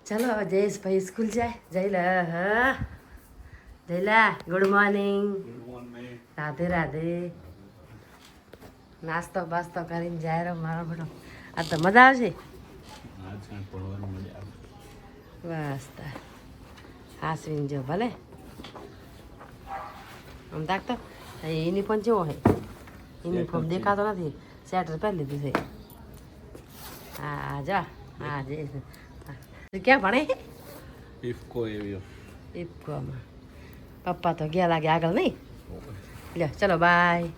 ચલો હવે જયેશભાઈ સ્કૂલ જાય. જયલા હા જયલા ગુડ મોર્નિંગ. રાધે રાધે. નાસ્તો બાસ્તો કરીને જાય રો મારો બેટો. આ તો મજા આવશે. બસ તાર હાસવીને જો ભલે આમ તાકતો યુનિફોર્મ કેવો હોય? યુનિફોર્મ દેખાતો નથી. સ્વેટર પહેરી લીધું છે. હા જા હા જયેશ ક્યાં ભણે? ઇફકોમાં. પપ્પા તો ગયા લાગે આગળ નહીં. લ્યો ચલો બાય.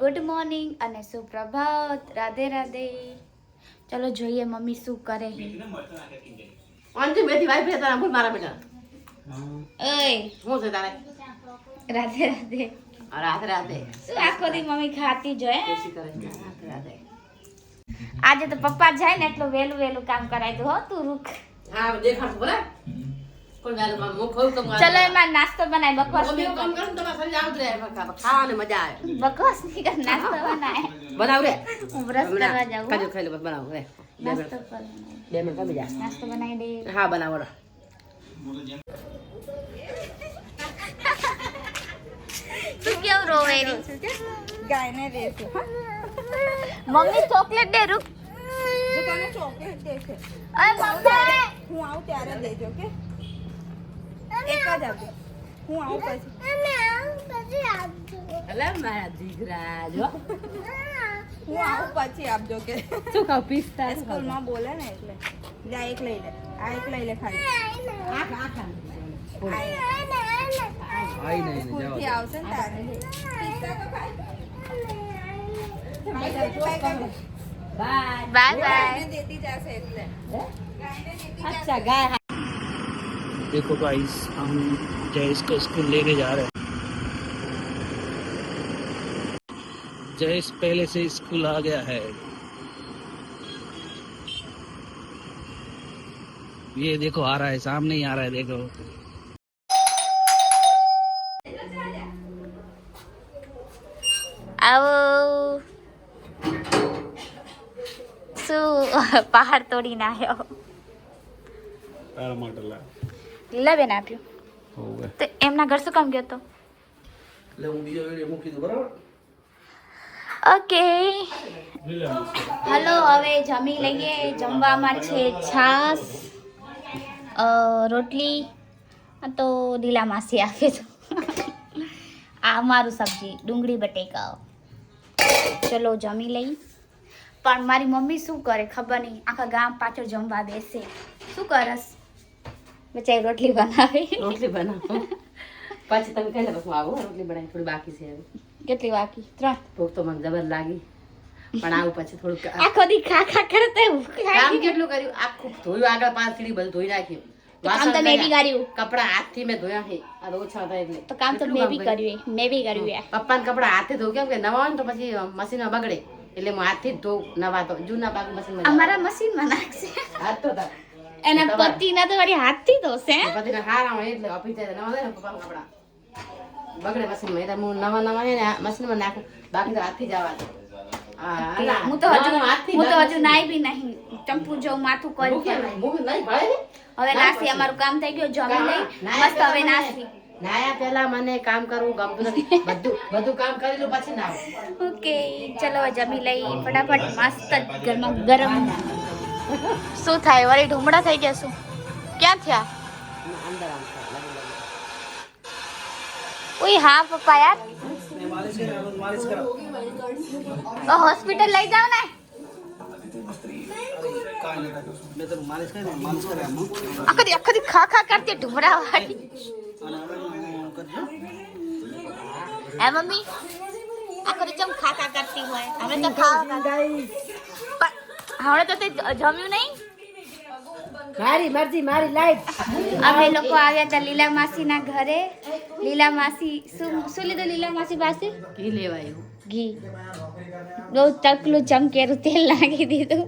ગુડ મોર્નિંગ અને સુપ્રભાત. રાધે રાધે. ચલો જોઈએ મમ્મી શું કરે છે. અંજુ બેથી વાઈ ફે તારા બોલ મારા બેટા. ઓય શું છે તારે? રાધે રાધે. રાધે રાધે. શું આખો દી મમ્મી ખાતી જો હે? શું કરે છે? રાધે રાધે. આજે તો પપ્પા જાય ને એટલું વેલું વેલું કામ કરાય દો હો તું રૂક. હા દેખાડતું બોલે. કોણ ગાલે માં હું ખાઉં તો ચલો એમાં નાસ્તો બનાય બકવાસ મમ્મી નહીં કામ કર. કરું તમારા શરીર આવત રહે ખાવાની મજા આવે. બકવાસ નહીં કર. નાસ્તો બનાય. બનાવ રે. હું બ્રશ કરવા જાઉં કાજુ હો. ખાઈ લે બસ બનાવ રે. નાસ્તો કર. 2 મિનિટ કમી જા. નાસ્તો બનાવી દે. હા બનાવો રે. તું કેમ રોવે રી? ગાયને દેશે મમ્મી ચોકલેટ દે રૂક. જો તને ચોકલેટ દેશે અરે મમ્મી હું આવું ત્યારે દેજો કે એક જ આપજો હું આવું પછી અલે મારા દીકરા જો હું આવું પછી આપજો કે શું ખાવ પિસ્તા સ્કૂલમાં બોલે ને એટલે જા એક લઈ લે આ એક લઈ લે ખાલી સ્કૂલથી આવશે ને તારે પિસ્તા તો ખાઈ બાય બાય બાય. ગાયને દેતી જશે એટલે ગાયને દેતી अच्छा गाय देखो गाइस हम जयेश को स्कूल लेके जा रहे हैं। जयेश पहले से स्कूल आ गया है। ये देखो आ रहा है, सामने ही आ रहा है देखो। આવો શું પહાડ તોડીને આવ્યો. तारा माटला લીલા બેન આપ્યું हो गए તો એમના ઘર શું કામ ગયો તો? ले હું બીજો વિડિયો મૂકી દઉં બરાબર. ઓકે હલો હવે જમી લઈએ. જમવામાં છે છાશ રોટલી તો લીલા માસી આપે તો આ અમારું સબ્જી ડુંગળી બટેકા. ચલો જમી લઈ. પણ મારી મમ્મી શું કરે ખબર નહીં. આખા ગામ પાછળ જમવા બેસે. શું કરસ? બચારી રોટલી બનાવે. રોટલી બનાવો પછી તમે કહી લે બસ હું આવું રોટલી બનાવી થોડી બાકી છે હવે. કેટલી બાકી? 3. ભૂખ તો મને જબર લાગી પણ આવું પછી થોડુંક આખો દી ખા ખા કરતે કામ કેટલું કર્યું આખું ધોયું આગળ પાછળ સીડી બધું ધોઈ નાખ્યું. કામ તો મેં બી કર્યું. કપડા હાથથી મેં ધોયા છે આ તો ઓછા હતા એટલે તો કામ તો કેટલું મેં બી કામ કર્યું. મેં બી કર્યું. પપ્પાને કપડા હાથે ધોઉં કેમ કે નવા હોય ને તો પછી મશીનમાં બગડે એટલે હું હાથથી જ ધોઉં. નવા તો જૂના પાક મશીનમાં અમારા મશીનમાં નાખશે. હાથ તો હતા એના પતિના તો વળી હાથથી ધોશે. પછી હારા હોય એટલે ઓફિસ જાય નવા થાય ને પપ્પાના કપડા બગડે મશીનમાં એટલે હું નવા નવા ને મશીનમાં નાખું બાકી તો હાથથી જ આવવા દઉં. હું તો હજુ નાઈ બી નહીં. ચંપુ જેવું માથું કરી હવે નાસી. અમારું કામ થઈ ગયું. જમી લઈ મસ્ત હવે નાસી. નાયા પેલા મને કામ કરવું ગમતું નથી. બધું કામ કરી લઉં પછી ના ઓકે ચલો હવે જમી લઈ ફટાફટ. મસ્ત ગરમા ગરમ. શું થાય વળી ઢુમડા થઈ ગયા? શું ક્યાં થયા? અંદર ઓય હા પપ્પા યાર તો હોસ્પિટલ લઈ જાવ ને. આખો દી ખા ખા કરતી ઢુમડા વાળી. હે મમ્મી આખો દી ચમ ખા ખા કરતી હોય. હવે તો ખાવા હવે તો તે જમ્યું નહીં. મારી મરજી મારી લાઈફ. અમે લોકો આવ્યા હતા લીલા માસીના ઘરે. લીલા માસી શું લીધું લીલા માસી પાસે? ઘી લેવાયું. ઘી. બહુ તકલું ચમકેરું તેલ નાખી દીધું.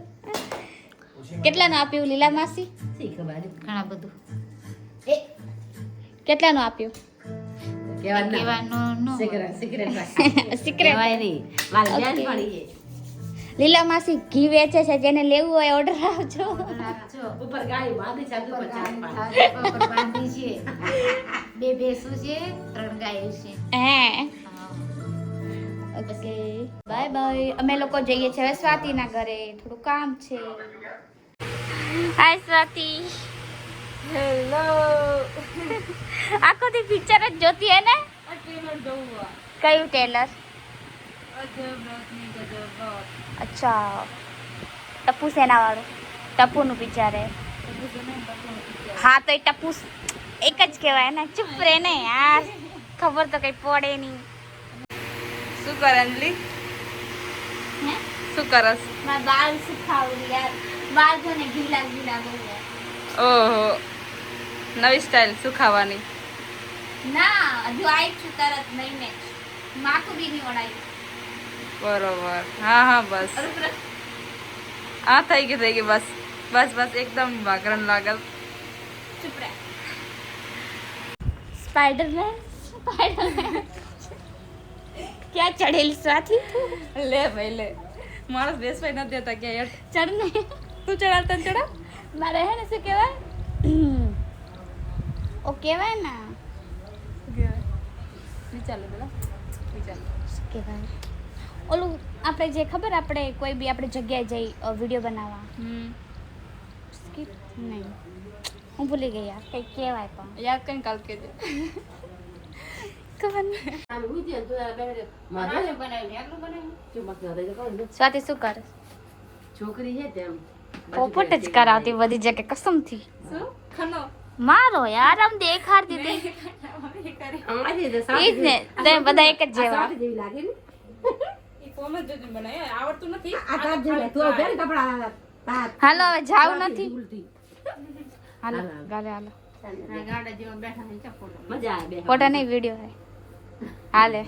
કેટલાનું આપ્યું લીલા માસી? ઘણા બધું. કેટલાનું આપ્યું? કહેવાનું કહેવાનું નો. Cigarette secret. કહેવાય નહીં. મારી બેન પડી છે. લીલા માસી ઘી વેચે છે, જેને લેવું હોય ઓર્ડર આપજો. ઉપર ગાડી બાંધી છે ઉપર બાંધી છે 2 ભેંસો છે 3 ગાયો છે. હે ઓકે બાય બાય. અમે લોકો જઈએ છીએ હવે સ્વાતિના ઘરે, થોડું કામ છે. હાય સ્વાતિ. હેલો. આખો દી પિક્ચર જ જોતી હે ને? કયું ટેલર? અચ્છા ટપ્પુ સેના વાળું? ટપ્પુનું પિક્ચર હે. હા તો એ ટપ્પુ એક જ કહેવાય ને. ચૂપ રહે ને યાર, ખબર તો કઈ પડે નહીં. શું કરે અંજલિ? હે શું કરસ? મારા બાલ સુખાવું યાર, બાલ જો ને ગીલા ગીલા બહુ યાર. ઓહો, નવી સ્ટાઇલ સુખાવાની. ના હજુ આવી છું તરત નહીં ને, માથું બી નહીં ઓળાયું. બરોબર. હા બસ આ થઈ ગઈ બસ બસ બસ એકદમ વાગરણ લાગલ. ચૂપ રહે. સ્પાઈડરમેન ક્યાં ચડેલી સ્વાથી? લે ભાઈ લે, માણસ બેસવાય નથી દેતા ક્યાં યાર. ચડ ને તું ચડાવતા ને ચડાવ. મારે હે ને શું કહેવાય, ઓ કહેવાય ને વિચારો પેલા વિચારો. શું કહેવાય ઓલું આપણે જે ખબર, આપણે કોઈ બી આપણે જગ્યાએ જઈ વિડીયો બનાવવા, સ્કીપ નહીં, હું ભૂલી ગઈ યાર, કંઈ કહેવાય પણ યાદ કઈ કાલ કેજે. ખબર નહીં. આમ ઉઈ તો બેરે મારે બનાવી સ્વાતિ શું કરે? છોકરી છે તેમ પોપટ જ કરાવતી બધી જગ્યાએ કસમથી. શું ખનો મારો યાર આમ દેખાડતી હતી. ઈ જ ને, તમે બધા એક જ જેવા. જેવી લાગે ને ઈ કોમ જ જોતી બનાય, આવડતું નથી. આ તાર જેવી તું બેન કપડા તાર હાલો હવે જાવું નથી. ઉલટી હાલો ગાલે હાલો. ગાડા જેવા બેઠા છે ચપોડો. મજા આવે બે ફોટો નહીં વિડીયો હે. હાલે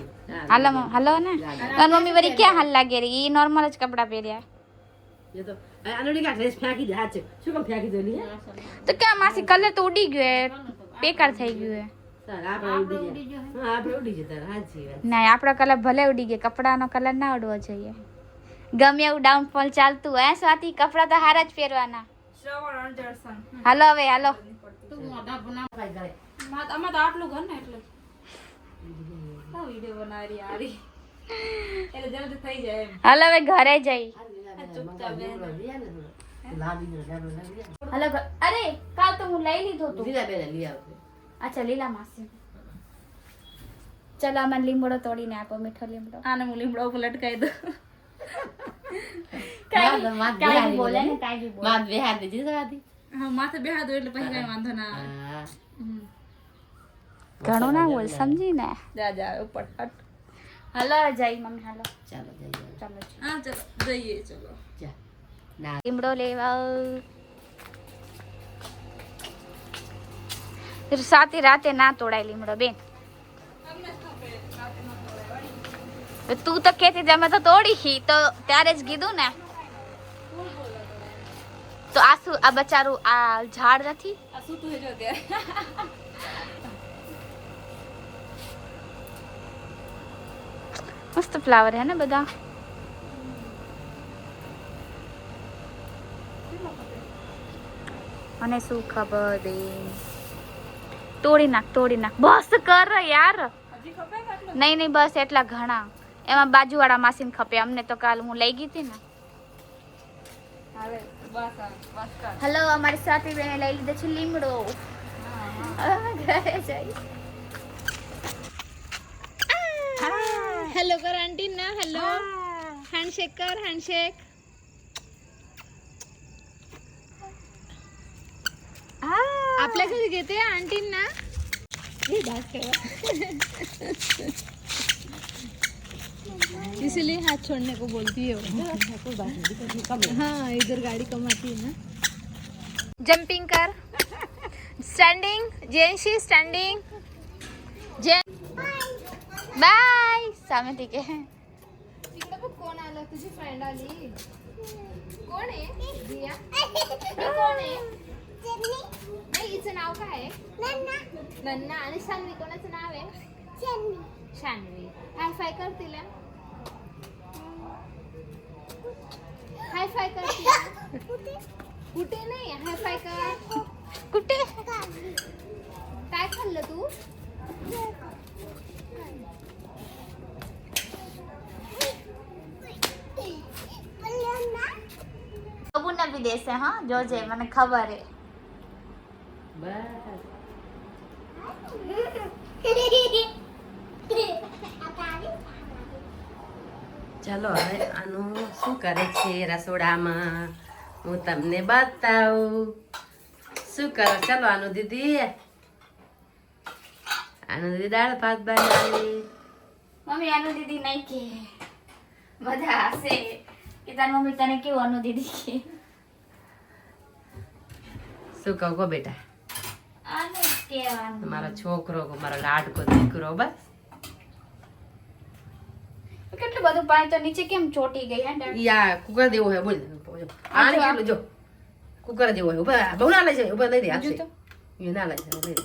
હાલો હાલો ને. તાર મમ્મી વળી ક્યાં હાલ લાગે રે? ઈ નોર્મલ જ કપડા પહેર્યા. ये तो आलोनी का ड्रेस फेंकी दे हाथ से શું કામ ફેંકી દો ની તો ક્યાં માસી કલર તો ઉડી ગયો હે, બેકાર થઈ ગયું હે. સર આપણે ઉડી જાય. હા આપણે ઉડી જતા હાજી વાત. ના આપણો કલર ભલે ઉડી ગયો, કપડાનો કલર ના ઉડવો જોઈએ. ગમે એવું ડાઉનફોલ ચાલતું હોય સ્વાતિ, કપડા તો હારા જ પહેરવાના. શ્રવણ અણજરસન. હાલો હવે હાલો. તું મોઢા બના ભાઈ ગળે આમાં તો આટલું ઘર ને એટલે આ વિડિયો બનાવી આરી એટલે જલ્દી થઈ જાય એમ. હાલો હવે ઘરે જઈ. ચૂપચાપ બેન. લાવી ને લાવી હાલો અરે કાલ તો હું લઈ લીધો તો. લીલા બેન લઈ આવશે. અચ્છા લીલા માસી. ચલો મને લીમડો તોડીને આપો, મીઠો લીમડો. આને હું લીમડો ઉપર લટકાઈ દઉં. કાઈ બોલે ને, કાઈ બોલે. માત બેહાર દેજી સવાદી. હા માથે બેહા દો એટલે પછી કઈ વાંધો ના આવે. હા ઘણું ના બોલ, સમજી ને. જા જા ઉપર હટ. હાલો જઈ મમ્મી હાલો. ચાલો જઈએ ચાલો જી. હા ચલો જઈએ ચલો. જા ના લીમડો લેવા સાતી રાતે ના તોડાય લીમડો બેન. તું તો કેતી હતી અમે તો તોડી તો ત્યારે જ કીધું ને. તો આ શું, આ બચારું આ ઝાડ નથી? આ શું તું જો ત્યારે મસ્ત ફ્લાવર હે ને બધા. મને શું ખબર બેન. તોડી નાખ બસ કર યાર. હજી ખપે કેટલું? નહીં બસ એટલા ઘણા. એમાં બાજુવાળા માસીને ખપે, અમને તો કાલ હું લઈ ગઈ હતી ને. હાલે બસ બસ કર. હલો અમારી સાથે બેને લઈ લીધો છે લીમડો. ઘરે જઈ. હેલો કર આંટી ના. હેલો હેન્ડશેક કર હેન્ડશેક. आपल्या घरी घेते आंटींना. इसीलिए हाथ छोड़ने को बोलती है वो. हाँ इधर गाड़ी कम आती है ना. जंपिंग कर. स्टँडिंग जेनशी स्टँडिंग. जेन बाय सामे ठीक आहे. तिकडे बघ कोण आलं. तुझी फ्रेंड आली. कोण आहे दिया? ही कोण आहे? नाही हिचं नाव काय आहे? नन्ना. आणि शान्वी कोणाचं नाव आहे? शान्वी. हाय फाय कर तिला. फाय कर कुठे नाही हाय फाय कर कुठे काय खाल्लं तू બબુને બી દેશે હા જોજે મને ખબર હે બસ ચાલો હવે આનું શું કરે છે રસોડામાં હું તમને બતાવું શું કરો ચાલો આનું દીદી દાળ ભાત બનાવી મમ્મી અનુ દીદી નહીં કે બધા હશે કે તાર મમ્મી તને કેવું અનુ દીદી કે શું કહું કહો બેટા અનુ જ કહેવાનું મારો છોકરો મારો લાડકો દીકરો બસ કેટલું બધું પાણી તો નીચે કેમ ચોટી ગઈ હે ડર યા કુકર દેવો હે બોલ આને કેટલું જો કુકર દેવો હે ઉભા બહુ ના લઈ જાય ઉભા લઈ દે આપશે તો એ ના લઈ જાય લઈ દે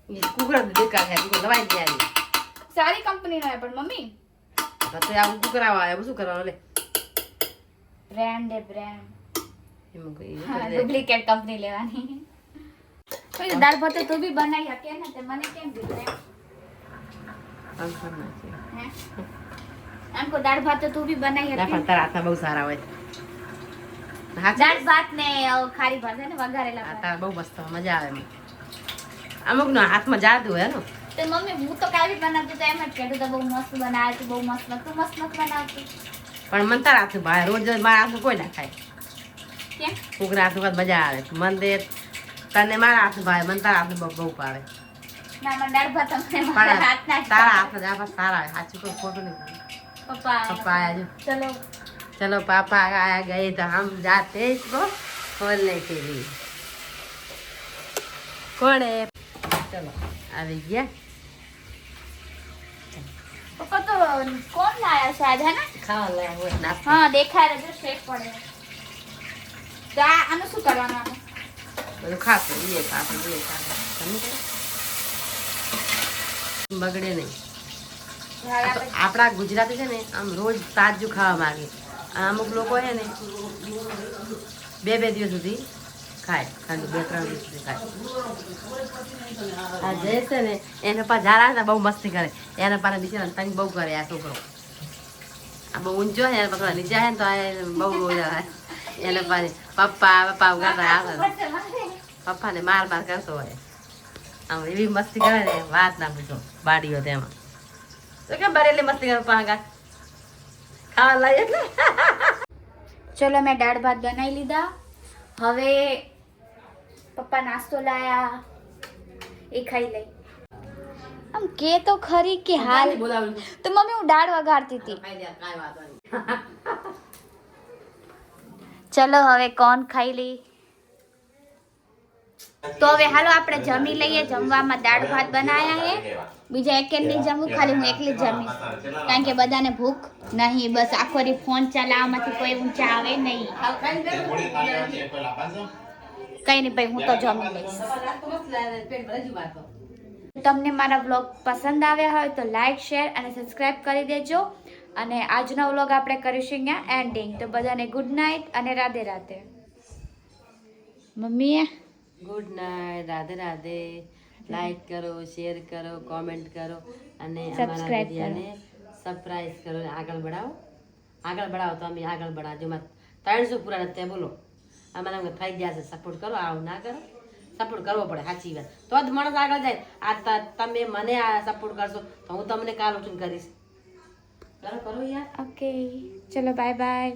ये कुकर बेकार है कुकर दवाई नहीं आ रही સારી કંપનીનો હે પણ મમ્મી तो आप कुकर आवा है શું કરવાનો લે બ્રાન્ડ હે બ્રાન્ડ એમ કોઈ ડુપ્લિકેટ કંપની લેવાની કોઈ દાળ ભાત તો બી બનાવી શકે ને તે મને કેમ દીધું કામ કરना છે હે એમ કો દાળ ભાત તો તું બી બનાવી ના શકે પણ તારા હાથમાં બહુ સારા હોય હા દાળ ભાત ને ખારી ભાત હે ને વઘારેલા ભાત તારા બહુ મસ્ત મજા આવે એમ અમુક નો હાથમાં જાદુ હે નો તો મમ્મી હું તો કાઈ બી બનાવતી તો એમ જ કહેતું તો બહુ મસ્ત બનાવે તું બહુ મસ્ત તું મસ્ત બનાવતી પણ મન તારા હાથનું ભાઈ રોજ મારા હાથનું કોઈ ના ખાય કેમ કુકરા હાથનું મજા આવે મન દે તને મારા હાથનું ભાઈ મન તારા હાથનું બહુ ભાવે ના મને દાળ ભાત મને મારા હાથ ના તારા હાથના જાપા સારા આવે સાચું કોઈ ખોટું નહીં પપ્પા પપ્પા આયા જો ચલો चलो पापा आ गए तो हम जाते इसको खोलने के लिए कौन है चलो આવી ગયા પપ્પા તો કોણ લાયા શાયદ હે ને ખાવા લાયા હોય નાસ્તો હા દેખાય રહ્યો શેક પડે તો આનું શું કરવાનું આનું બધું ખાશે એ ખાશે તમે બગડે નહીં આપણા ગુજરાતી છે ને આમ રોજ તાજું ખાવા માંગે અમુક લોકો છે ને બે દિવસ સુધી ખાય ખાલી 2-3 દિવસ સુધી ખાય આ જે છે ને એને પા ઝારા ને બહુ મસ્તી કરે એને પાછા બિચારા તંગ બહુ કરે આ છોકરો આ બહુ ઊંચો છે એને પાછા નીચે છે ને તો બહુ એને પાછી પપ્પા કરતા આવે પપ્પાને માર કરતો હોય આમ એવી મસ્તી કરે ને વાત ના પૂછો બાડીઓ તેમાં તો કેમ બરેલી મસ્તી કરે પાગા ખાવા લાય એટલે ચલો મેં દાળ ભાત બનાવી લીધા હવે પપ્પા નાસ્તો લાયા એ ખાઈ લઈ આમ કે તો ખરી કે હાલ બોલાવું તો મમ્મી હું દાળ વઘારતી હતી કાંઈ વાત નહીં ચલો હવે કોણ ખાઈ લી તો હવે હાલો આપણે જમી લઈએ જમવામાં દાળ ભાત બનાયા હે બીજા એક નહીં જમવું ખાલી હું એકલી જ જમીશ કારણ કે બધાને ભૂખ નહીં બસ આખો દી ફોન ચલાવવામાંથી કોઈ ઊંચા આવે નહીં કઈ નહીં ભાઈ હું તો જમી લઈશ તમને મારા વ્લોગ પસંદ આવ્યા હોય તો લાઈક શેર અને સબસ્ક્રાઇબ કરી દેજો અને આજનો વ્લોગ આપણે કરીશું અહીંયા એન્ડિંગ તો બધાને ગુડ નાઇટ અને રાધે રાધે મમ્મીએ good night Radhe Radhe like કરો શેર કરો કોમેન્ટ કરો અને અમારા Subscribe વિડીયોને સબસ્ક્રાઇબ કરો અને આગળ બઢાવો તો અમે આગળ બઢાજો 300 પૂરા નથી બોલો અમારા અમે થઈ ગયા છે સપોર્ટ કરો આવું ના કરો સપોર્ટ કરવો પડે સાચી વાત તો જ માણસ આગળ જાય આ તમે મને આ સપોર્ટ કરશો તો હું તમને કાલ ઉઠીને કરીશ કરો યાર ઓકે ચલો બાય બાય